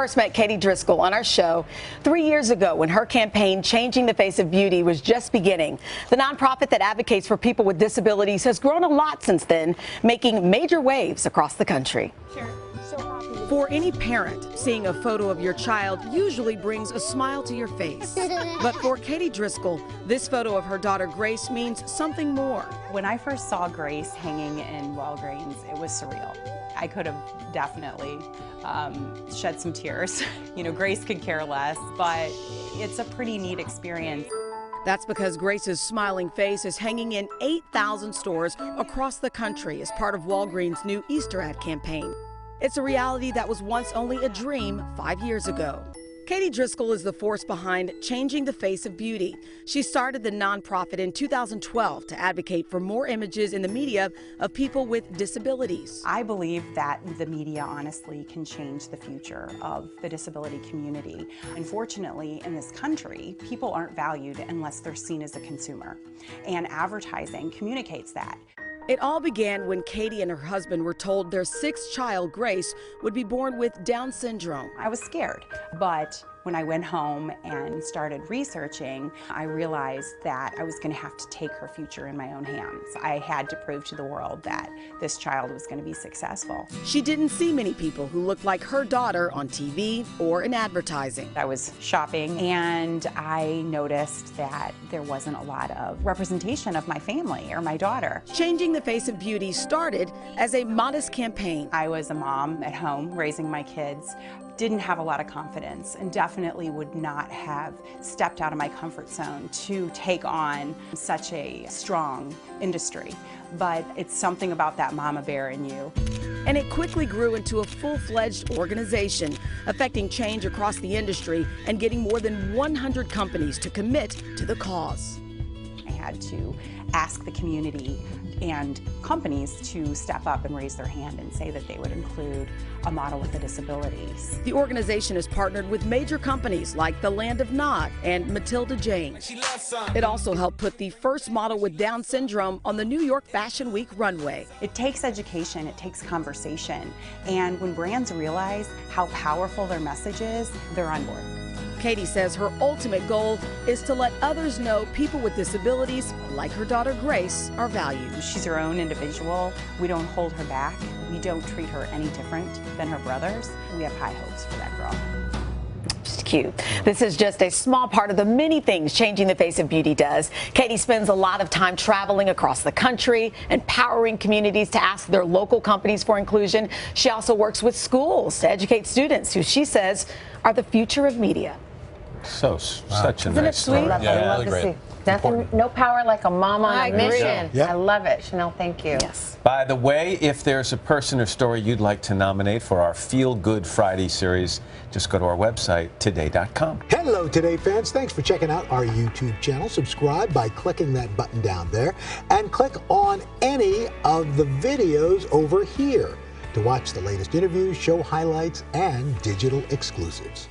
first met Katie Driscoll on our show 3 years ago when her campaign Changing the Face of Beauty was just beginning. The nonprofit that advocates for people with disabilities has grown a lot since then, making major waves across the country. For any parent, seeing a photo of your child usually brings a smile to your face. But for Katie Driscoll, this photo of her daughter Grace means something more. When I first saw Grace hanging in Walgreens, it was surreal. I could have definitely shed some tears. You know, Grace could care less, but it's a pretty neat experience. That's because Grace's smiling face is hanging in 8,000 stores across the country as part of Walgreens' new Easter ad campaign. It's a reality that was once only a dream 5 years ago. Katie Driscoll is the force behind Changing the Face of Beauty. She started the nonprofit in 2012 to advocate for more images in the media of people with disabilities. I believe that the media honestly can change the future of the disability community. Unfortunately, in this country, people aren't valued unless they're seen as a consumer. And advertising communicates that. It all began when Katie and her husband were told their sixth child, Grace, would be born with Down syndrome. I was scared, but when I went home and started researching, I realized that I was going to have to take her future in my own hands. I had to prove to the world that this child was going to be successful. She didn't see many people who looked like her daughter on TV or in advertising. I was shopping and I noticed that there wasn't a lot of representation of my family or my daughter. Changing the Face of Beauty started as a modest campaign. I was a mom at home raising my kids, didn't have a lot of confidence, and definitely would not have stepped out of my comfort zone to take on such a strong industry. But it's something about that mama bear in you. And it quickly grew into a full-fledged organization, affecting change across the industry and getting more than 100 companies to commit to the cause. I had to ask the community and companies to step up and raise their hand and say that they would include a model with disabilities. The organization has partnered with major companies like the Land of Nod and Matilda Jane. It also helped put the first model with Down syndrome on the New York Fashion Week runway. It takes education, it takes conversation, and when brands realize how powerful their message is, they're on board. Katie says her ultimate goal is to let others know people with disabilities, like her daughter Grace, are valued. She's her own individual. We don't hold her back. We don't treat her any different than her brothers. We have high hopes for that girl. Just cute. This is just a small part of the many things Changing the Face of Beauty does. Katie spends a lot of time traveling across the country, empowering communities to ask their local companies for inclusion. She also works with schools to educate students, who she says are the future of media. Such a Isn't nice it sweet? story. Yeah, really great. Nothing, no power like a mama on a mission. Yeah. I love it. Sheinelle, thank you. Yes. By the way, if there's a person or story you'd like to nominate for our Feel Good Friday series, just go to our website, today.com. Hello, Today fans. Thanks for checking out our YouTube channel. Subscribe by clicking that button down there and click on any of the videos over here to watch the latest interviews, show highlights, and digital exclusives.